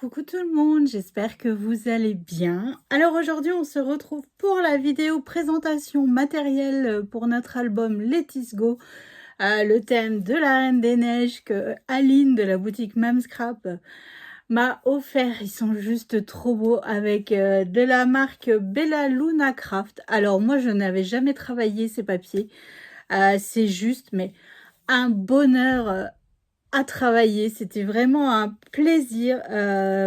Coucou tout le monde, j'espère que vous allez bien. Alors aujourd'hui, on se retrouve pour la vidéo présentation matérielle pour notre album Let It Go, le thème de la Reine des Neiges que Aline de la boutique Mam Scrap m'a offert. Ils sont juste trop beaux avec de la marque Bella Luna Craft. Alors moi, je n'avais jamais travaillé ces papiers. C'est juste, mais un bonheur à travailler. C'était vraiment un plaisir.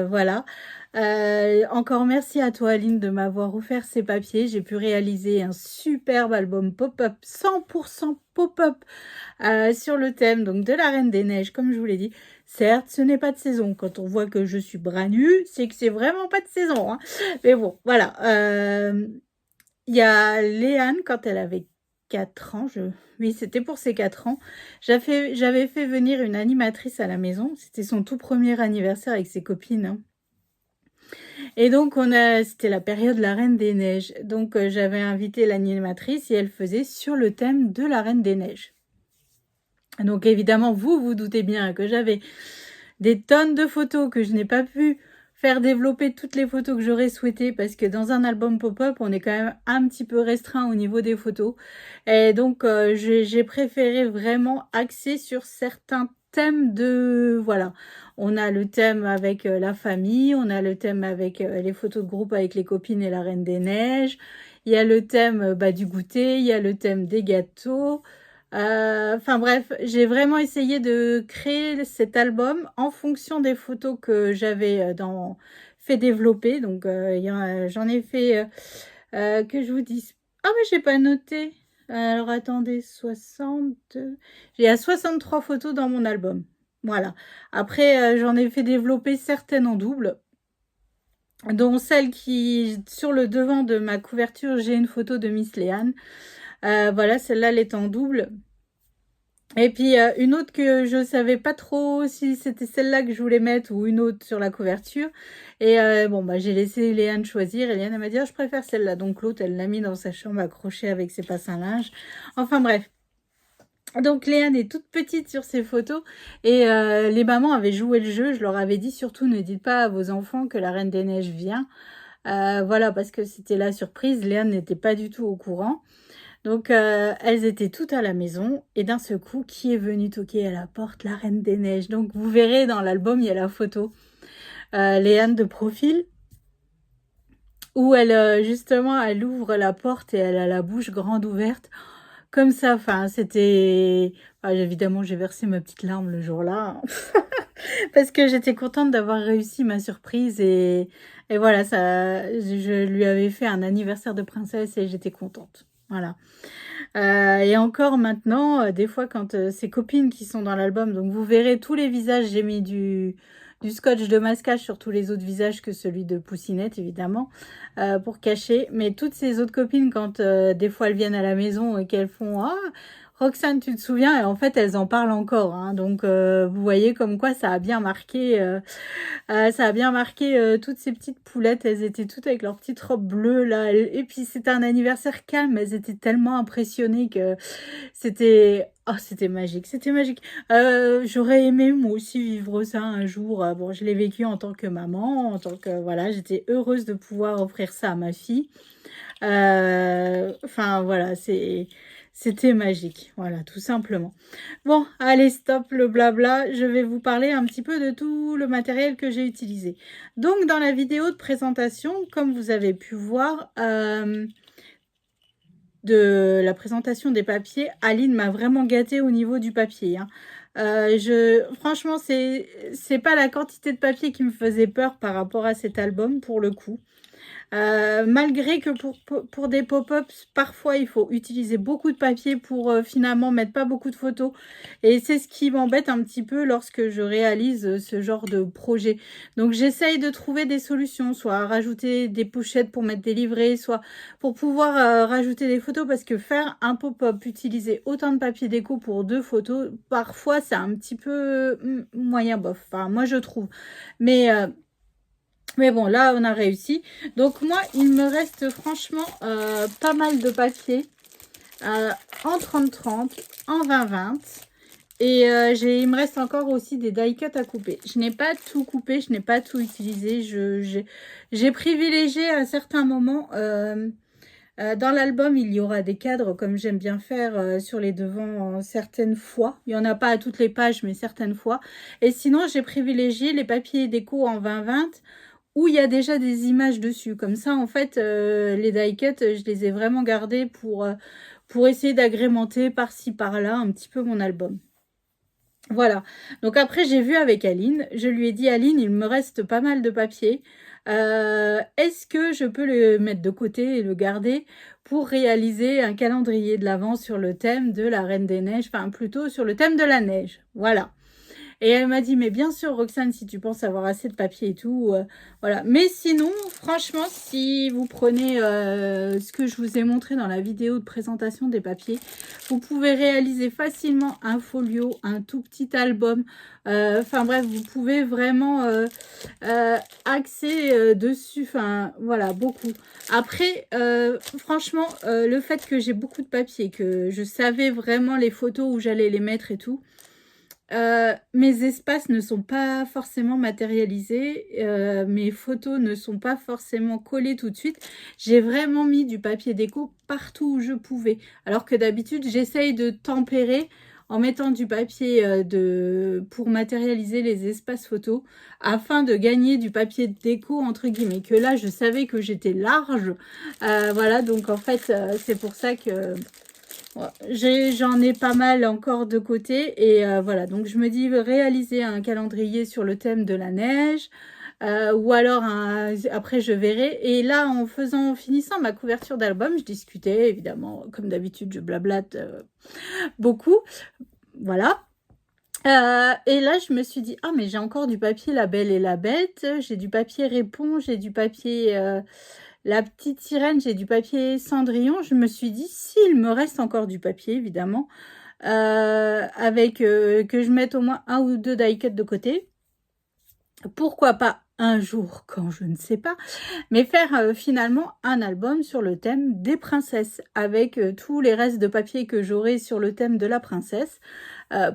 Voilà. Encore merci à toi, Aline, de m'avoir offert ces papiers. J'ai pu réaliser un superbe album pop-up, 100% pop-up, sur le thème donc de la Reine des Neiges, comme je vous l'ai dit. Certes, ce n'est pas de saison. Quand on voit que je suis bras nus, c'est que c'est vraiment pas de saison, hein. Mais bon, voilà. Il y a Léane, quand elle avait 4 ans, oui, c'était pour ses 4 ans. J'avais fait venir une animatrice à la maison. C'était son tout premier anniversaire avec ses copines, hein. Et donc, c'était la période de la Reine des Neiges. Donc, j'avais invité l'animatrice et elle faisait sur le thème de la Reine des Neiges. Donc, évidemment, vous vous doutez bien que j'avais des tonnes de photos que je n'ai pas pu faire développer toutes les photos que j'aurais souhaité parce que dans un album pop-up, on est quand même un petit peu restreint au niveau des photos. Et donc, j'ai préféré vraiment axer sur certains thèmes de... Voilà, on a le thème avec la famille, on a le thème avec les photos de groupe avec les copines et la Reine des Neiges. Il y a le thème du goûter, il y a le thème des gâteaux. Enfin bref, j'ai vraiment essayé de créer cet album en fonction des photos que j'avais fait développer. Donc j'en ai fait, que je vous dise. Ah mais j'ai pas noté. Alors attendez, 60. Il y a 63 photos dans mon album. Voilà. Après, j'en ai fait développer certaines en double, dont celle qui, sur le devant de ma couverture, j'ai une photo de Miss Léane. Voilà, celle-là, elle est en double. Et puis, une autre que je savais pas trop si c'était celle-là que je voulais mettre ou une autre sur la couverture. Et bon, bah, j'ai laissé Léane choisir. Et Léane, elle m'a dit, ah, je préfère celle-là. Donc, l'autre, elle l'a mis dans sa chambre accrochée avec ses passins linge. Enfin, bref. Donc, Léane est toute petite sur ces photos. Et les mamans avaient joué le jeu. Je leur avais dit, surtout, ne dites pas à vos enfants que la Reine des Neiges vient. Voilà, parce que c'était la surprise. Léane n'était pas du tout au courant. Donc, elles étaient toutes à la maison et d'un seul coup, qui est venu toquer à la porte? La Reine des Neiges. Donc, vous verrez dans l'album, il y a la photo. Léane de profil, où elle, justement, elle ouvre la porte et elle a la bouche grande ouverte. Comme ça, enfin, c'était... évidemment, j'ai versé ma petite larme le jour-là. Parce que j'étais contente d'avoir réussi ma surprise et voilà, ça, je lui avais fait un anniversaire de princesse et j'étais contente. Voilà. Et encore maintenant, des fois quand ces copines qui sont dans l'album, donc vous verrez tous les visages, j'ai mis du scotch de masquage sur tous les autres visages que celui de Poussinette, évidemment, pour cacher. Mais toutes ces autres copines, quand des fois elles viennent à la maison et qu'elles font « Ah, Roxane, tu te souviens ?» Et en fait, elles en parlent encore, hein. Donc, vous voyez comme quoi ça a bien marqué... toutes ces petites poulettes. Elles étaient toutes avec leur petite robe bleue là. Et puis c'était un anniversaire calme. Elles étaient tellement impressionnées que c'était... Oh, c'était magique, c'était magique. J'aurais aimé moi aussi vivre ça un jour. Bon, je l'ai vécu en tant que maman, en tant que... Voilà, j'étais heureuse de pouvoir offrir ça à ma fille. Enfin, voilà, c'était magique. Voilà, tout simplement. Bon, allez, stop le blabla. Je vais vous parler un petit peu de tout le matériel que j'ai utilisé. Donc, dans la vidéo de présentation, comme vous avez pu voir, de la présentation des papiers, Aline m'a vraiment gâtée au niveau du papier, hein. Franchement, c'est pas la quantité de papier qui me faisait peur par rapport à cet album, pour le coup. Malgré que pour des pop-ups, parfois il faut utiliser beaucoup de papier pour finalement mettre pas beaucoup de photos. Et c'est ce qui m'embête un petit peu lorsque je réalise ce genre de projet. Donc j'essaye de trouver des solutions, soit rajouter des pochettes pour mettre des livrets, soit pour pouvoir rajouter des photos. Parce que faire un pop-up, utiliser autant de papier déco pour 2 photos, parfois c'est un petit peu moyen bof. Enfin, moi je trouve. Mais bon, là, on a réussi. Donc, moi, il me reste franchement pas mal de papier en 30-30, en 20-20. Et il me reste encore aussi des die cuts à couper. Je n'ai pas tout coupé, je n'ai pas tout utilisé. J'ai privilégié à certains moments. Dans l'album, il y aura des cadres, comme j'aime bien faire, sur les devants certaines fois. Il n'y en a pas à toutes les pages, mais certaines fois. Et sinon, j'ai privilégié les papiers déco en 20-20, où il y a déjà des images dessus. Comme ça, en fait, les die cuts, je les ai vraiment gardés pour essayer d'agrémenter par-ci, par-là, un petit peu mon album. Voilà, donc après j'ai vu avec Aline, je lui ai dit Aline, il me reste pas mal de papier, est-ce que je peux le mettre de côté et le garder pour réaliser un calendrier de l'Avent sur le thème de la Reine des Neiges, enfin plutôt sur le thème de la neige, voilà. Et elle m'a dit, mais bien sûr, Roxane, si tu penses avoir assez de papier et tout, voilà. Mais sinon, franchement, si vous prenez ce que je vous ai montré dans la vidéo de présentation des papiers, vous pouvez réaliser facilement un folio, un tout petit album. Enfin bref, vous pouvez vraiment axer dessus. Enfin, voilà, beaucoup. Après, franchement, le fait que j'ai beaucoup de papier, que je savais vraiment les photos où j'allais les mettre et tout, mes espaces ne sont pas forcément matérialisés, mes photos ne sont pas forcément collées tout de suite. J'ai vraiment mis du papier déco partout où je pouvais. Alors que d'habitude, j'essaye de tempérer en mettant du papier pour matérialiser les espaces photos afin de gagner du papier déco entre guillemets. Que là, je savais que j'étais large. Voilà, donc en fait, c'est pour ça que... J'en ai pas mal encore de côté et voilà, donc je me dis réaliser un calendrier sur le thème de la neige ou alors après je verrai. Et là, en finissant ma couverture d'album, je discutais évidemment, comme d'habitude, je blablate beaucoup, voilà. Et là, je me suis dit, ah mais j'ai encore du papier La Belle et la Bête, j'ai du papier Répond, j'ai du papier... La petite sirène, j'ai du papier Cendrillon. Je me suis dit, s'il me reste encore du papier, évidemment, avec que je mette au moins un ou deux die cuts de côté. Pourquoi pas un jour, quand je ne sais pas, mais faire finalement un album sur le thème des princesses, avec tous les restes de papier que j'aurai sur le thème de la princesse.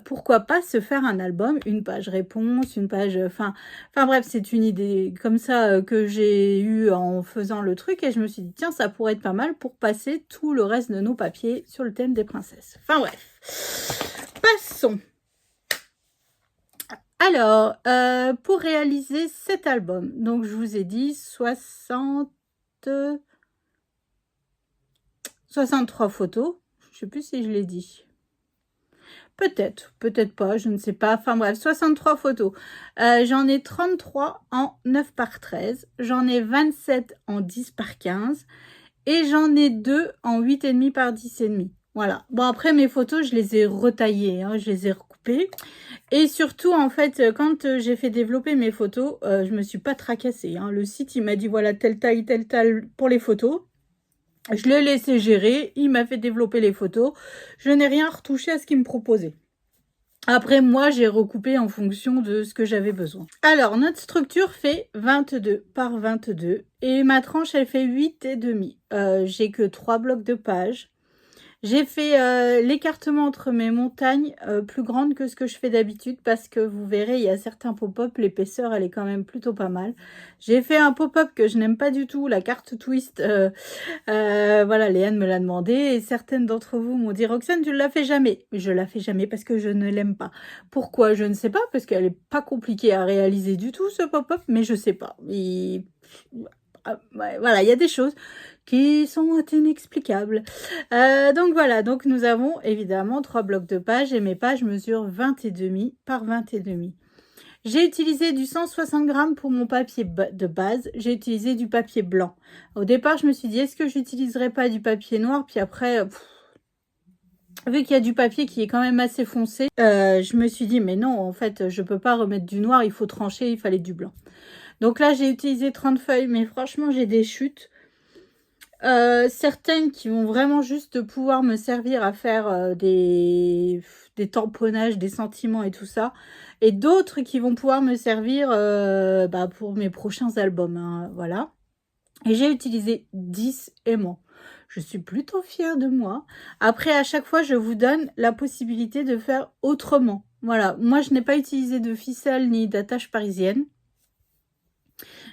Pourquoi pas se faire un album, une page réponse, une page... Enfin bref, c'est une idée comme ça que j'ai eue en faisant le truc, et je me suis dit, tiens, ça pourrait être pas mal pour passer tout le reste de nos papiers sur le thème des princesses. Enfin bref, passons. Alors, pour réaliser cet album, donc je vous ai dit 63 photos. Je ne sais plus si je l'ai dit. Peut-être, peut-être pas, je ne sais pas. Enfin bref, 63 photos. J'en ai 33 en 9 par 13. J'en ai 27 en 10 par 15. Et j'en ai 2 en 8,5 par 10,5. Voilà. Bon, après, mes photos, je les ai retaillées, hein, je les ai recoupées. Et surtout, en fait, quand j'ai fait développer mes photos, je me suis pas tracassée, hein. Le site, il m'a dit, voilà, telle taille pour les photos. Je l'ai laissé gérer, il m'a fait développer les photos. Je n'ai rien retouché à ce qu'il me proposait. Après, moi, j'ai recoupé en fonction de ce que j'avais besoin. Alors, notre structure fait 22 par 22 et ma tranche, elle fait 8,5. J'ai que 3 blocs de pages. J'ai fait l'écartement entre mes montagnes plus grande que ce que je fais d'habitude parce que vous verrez, il y a certains pop-up, l'épaisseur, elle est quand même plutôt pas mal. J'ai fait un pop-up que je n'aime pas du tout, la carte twist. Voilà, Léane me l'a demandé et certaines d'entre vous m'ont dit, Roxane, tu ne la fais jamais. Mais je la fais jamais parce que je ne l'aime pas. Pourquoi? Je ne sais pas, parce qu'elle est pas compliquée à réaliser du tout, ce pop-up, mais je sais pas. Ouais, voilà, il y a des choses qui sont inexplicables. Donc voilà, donc nous avons évidemment 3 blocs de pages et mes pages mesurent 20,5 par 20,5. J'ai utilisé du 160 grammes pour mon papier de base. J'ai utilisé du papier blanc. Au départ, je me suis dit, est-ce que j'utiliserais pas du papier noir? Puis après, vu qu'il y a du papier qui est quand même assez foncé, je me suis dit, mais non, en fait, je peux pas remettre du noir, il faut trancher, il fallait du blanc. Donc là, j'ai utilisé 30 feuilles, mais franchement, j'ai des chutes. Certaines qui vont vraiment juste pouvoir me servir à faire des tamponnages, des sentiments et tout ça. Et d'autres qui vont pouvoir me servir pour mes prochains albums. Hein, voilà. Et j'ai utilisé 10 aimants. Je suis plutôt fière de moi. Après, à chaque fois, je vous donne la possibilité de faire autrement. Voilà, moi, je n'ai pas utilisé de ficelle ni d'attache parisienne.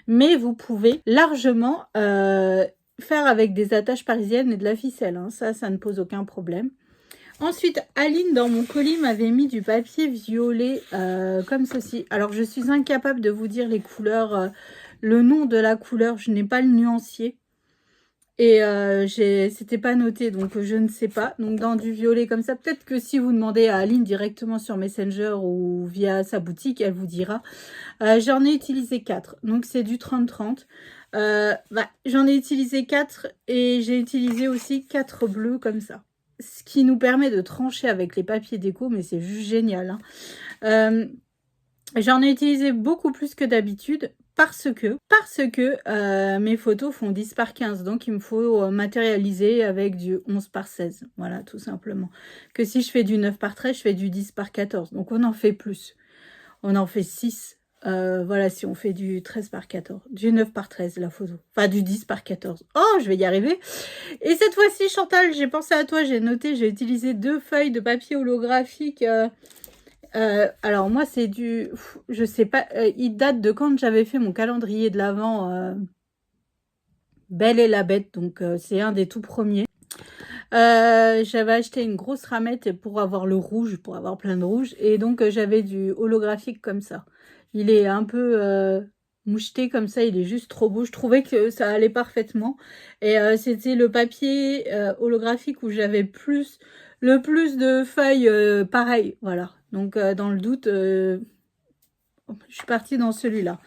Mais vous pouvez largement faire avec des attaches parisiennes et de la ficelle. Hein. Ça ne pose aucun problème. Ensuite, Aline, dans mon colis, m'avait mis du papier violet comme ceci. Alors, je suis incapable de vous dire les couleurs, le nom de la couleur. Je n'ai pas le nuancier. Et c'était pas noté, donc je ne sais pas. Donc, dans du violet comme ça, peut-être que si vous demandez à Aline directement sur Messenger ou via sa boutique, elle vous dira. J'en ai utilisé 4, donc c'est du 30-30. J'en ai utilisé 4 et j'ai utilisé aussi 4 bleus comme ça. Ce qui nous permet de trancher avec les papiers déco, mais c'est juste génial. Hein. J'en ai utilisé beaucoup plus que d'habitude parce que mes photos font 10 par 15. Donc, il me faut matérialiser avec du 11 par 16. Voilà, tout simplement. Que si je fais du 9 par 13, je fais du 10 par 14. Donc, on en fait plus. On en fait 6. Voilà, si on fait du 13 par 14. Du 9 par 13, la photo. Enfin, du 10 par 14. Oh, je vais y arriver. Et cette fois-ci, Chantal, j'ai pensé à toi. J'ai noté, j'ai utilisé 2 feuilles de papier holographique. Alors moi c'est du, je sais pas, il date de quand j'avais fait mon calendrier de l'Avent Belle et la Bête, donc c'est un des tout premiers. J'avais acheté une grosse ramette pour avoir le rouge, pour avoir plein de rouge, et donc j'avais du holographique comme ça. Il est un peu moucheté comme ça, il est juste trop beau. Je trouvais que ça allait parfaitement, et c'était le papier holographique où j'avais le plus de feuilles pareilles, voilà. Donc, dans le doute, je suis partie dans celui-là.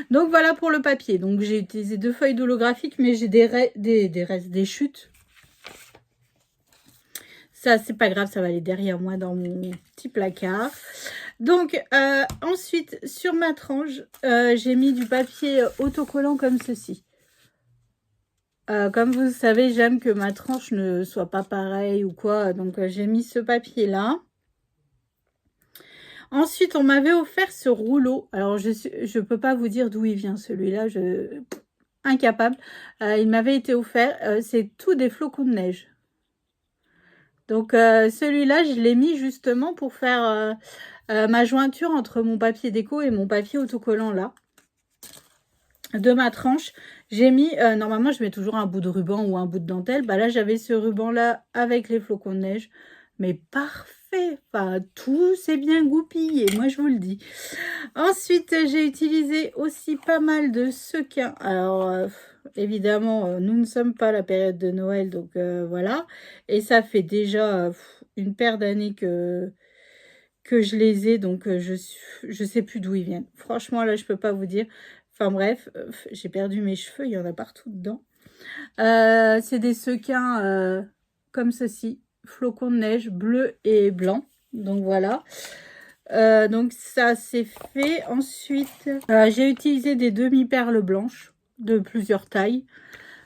Donc, voilà pour le papier. Donc, j'ai utilisé 2 feuilles d'holographique, mais j'ai des restes, des chutes. Ça, c'est pas grave, ça va aller derrière moi dans mon petit placard. Donc, ensuite, sur ma tranche, j'ai mis du papier autocollant comme ceci. Comme vous savez, j'aime que ma tranche ne soit pas pareille ou quoi. Donc, j'ai mis ce papier-là. Ensuite, on m'avait offert ce rouleau. Alors, je ne peux pas vous dire d'où il vient celui-là. Incapable. Il m'avait été offert. C'est tout des flocons de neige. Donc, celui-là, je l'ai mis justement pour faire ma jointure entre mon papier déco et mon papier autocollant là. De ma tranche, j'ai mis, normalement, je mets toujours un bout de ruban ou un bout de dentelle. Bah là, j'avais ce ruban-là avec les flocons de neige. Mais parfait. Enfin, tout s'est bien goupillé, moi je vous le dis. Ensuite, j'ai utilisé aussi pas mal de sequins. Alors, évidemment, nous ne sommes pas à la période de Noël, donc voilà. Et ça fait déjà une paire d'années que je les ai, donc je sais plus d'où ils viennent. Franchement, là, je peux pas vous dire. Enfin bref, j'ai perdu mes cheveux, il y en a partout dedans. C'est des sequins comme ceci. Flocons de neige bleu et blanc, donc voilà. Donc ça c'est fait. Ensuite j'ai utilisé des demi-perles blanches de plusieurs tailles,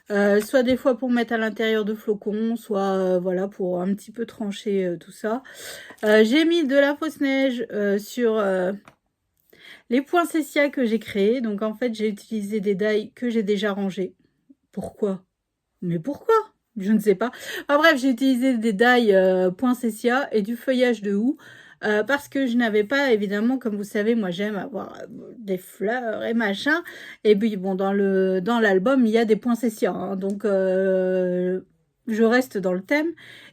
soit des fois pour mettre à l'intérieur de flocons, soit voilà, pour un petit peu trancher tout ça. J'ai mis de la fausse neige sur les poinsettias que j'ai créés. Donc en fait j'ai utilisé des die que j'ai déjà rangés. Pourquoi? Mais pourquoi? Je ne sais pas. Enfin, bref, j'ai utilisé des die poinsettia et du feuillage de houx parce que je n'avais pas, évidemment, comme vous savez, moi j'aime avoir des fleurs et machin. Et puis bon, dans l'album, il y a des poinsettias. Hein, donc je reste dans le thème.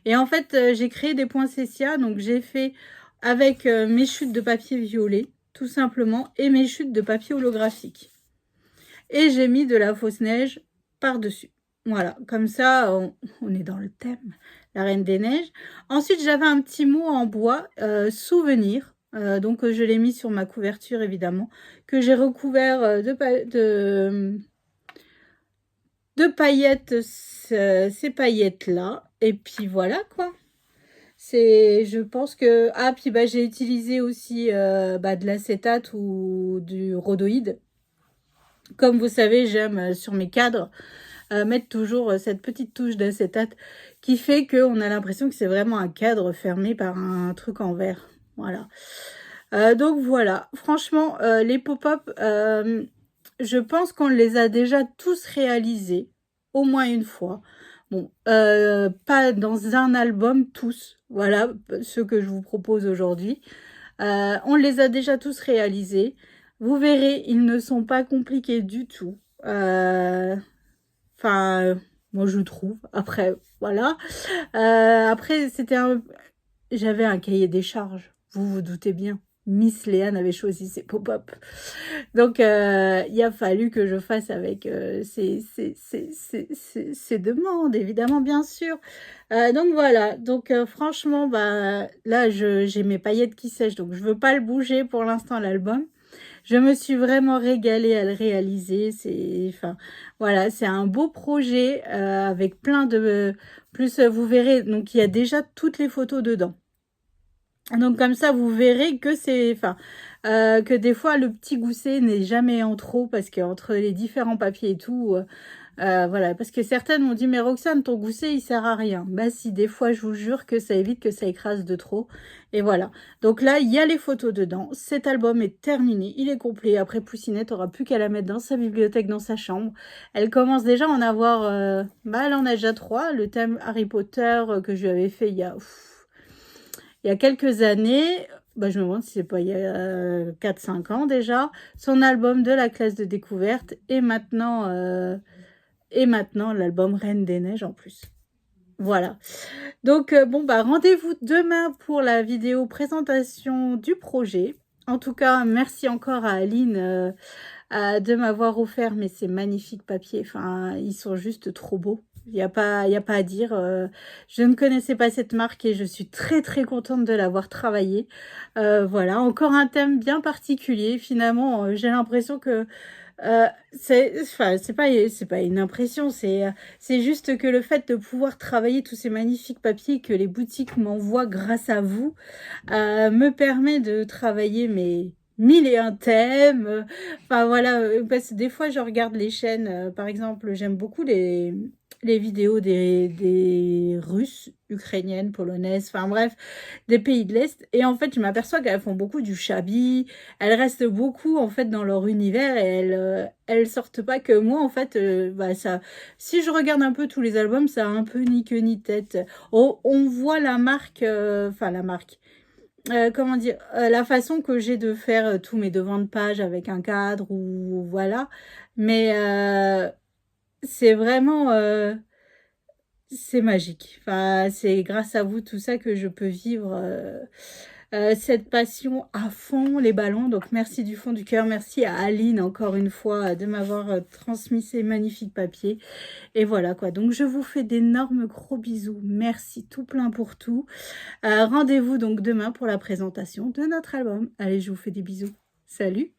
Et en fait, j'ai créé des poinsettias. Donc j'ai fait avec mes chutes de papier violet, tout simplement, et mes chutes de papier holographique. Et j'ai mis de la fausse neige par-dessus. Voilà, comme ça, on est dans le thème, la Reine des Neiges. Ensuite, j'avais un petit mot en bois, souvenir. Donc, je l'ai mis sur ma couverture, évidemment, que j'ai recouvert de paillettes, ces paillettes-là. Et puis, voilà, quoi. Je pense que... Ah, puis bah, j'ai utilisé aussi de l'acétate ou du rhodoïde. Comme vous savez, j'aime sur mes cadres mettre toujours cette petite touche d'acétate qui fait qu'on a l'impression que c'est vraiment un cadre fermé par un truc en verre. Voilà. Donc voilà. Franchement, les pop-up, je pense qu'on les a déjà tous réalisés au moins une fois. Bon, pas dans un album tous, voilà, ceux que je vous propose aujourd'hui. On les a déjà tous réalisés. Vous verrez, ils ne sont pas compliqués du tout. Enfin, moi je trouve. Après, voilà. Après, j'avais un cahier des charges. Vous vous doutez bien. Miss Léane avait choisi ses pop-up. Donc, il a fallu que je fasse avec ces demandes, évidemment, bien sûr. Donc, voilà. Donc, franchement, bah, là, j'ai mes paillettes qui sèchent, donc je veux pas le bouger pour l'instant, l'album. Je me suis vraiment régalée à le réaliser. Enfin, voilà, c'est un beau projet avec plein de... Plus, vous verrez, donc il y a déjà toutes les photos dedans. Donc comme ça, vous verrez que que des fois, le petit gousset n'est jamais en trop parce qu'entre les différents papiers et tout... voilà, parce que certaines m'ont dit, mais Roxane, ton gousset, il sert à rien. Bah si, des fois, je vous jure que ça évite que ça écrase de trop. Et voilà. Donc là, il y a les photos dedans. Cet album est terminé, il est complet. Après, Poussinette aura plus qu'à la mettre dans sa bibliothèque, dans sa chambre. Elle commence déjà à en avoir... bah, elle en a déjà 3. Le thème Harry Potter que je lui avais fait il y a quelques années... Bah, je me demande si c'est pas il y a 4-5 ans déjà. Son album de la classe de découverte. Et maintenant, l'album Reine des Neiges en plus. Voilà. Donc, bon, bah, rendez-vous demain pour la vidéo présentation du projet. En tout cas, merci encore à Aline de m'avoir offert mais ces magnifiques papiers. Enfin, ils sont juste trop beaux. Il y a pas à dire. Je ne connaissais pas cette marque et je suis très, très contente de l'avoir travaillé. Voilà, encore un thème bien particulier. Finalement, j'ai l'impression que c'est pas une impression, c'est juste que le fait de pouvoir travailler tous ces magnifiques papiers que les boutiques m'envoient grâce à vous, me permet de travailler mes 1001 thèmes. Enfin voilà, parce que des fois je regarde les chaînes, par exemple, j'aime beaucoup les vidéos des Russes, Ukrainiennes, Polonaises, enfin bref, des pays de l'Est. Et en fait, je m'aperçois qu'elles font beaucoup du shabby. Elles restent beaucoup en fait dans leur univers et elles sortent pas que moi en fait. Bah ça, si je regarde un peu tous les albums, ça a un peu ni queue ni tête. On voit la marque, enfin la marque. Comment dire, la façon que j'ai de faire tous mes devants de page avec un cadre ou voilà. Mais c'est vraiment c'est magique. Enfin, c'est grâce à vous tout ça que je peux vivre cette passion à fond, les ballons. Donc, merci du fond du cœur. Merci à Aline, encore une fois, de m'avoir transmis ces magnifiques papiers. Et voilà, quoi. Donc, je vous fais d'énormes gros bisous. Merci tout plein pour tout. Rendez-vous donc demain pour la présentation de notre album. Allez, je vous fais des bisous. Salut!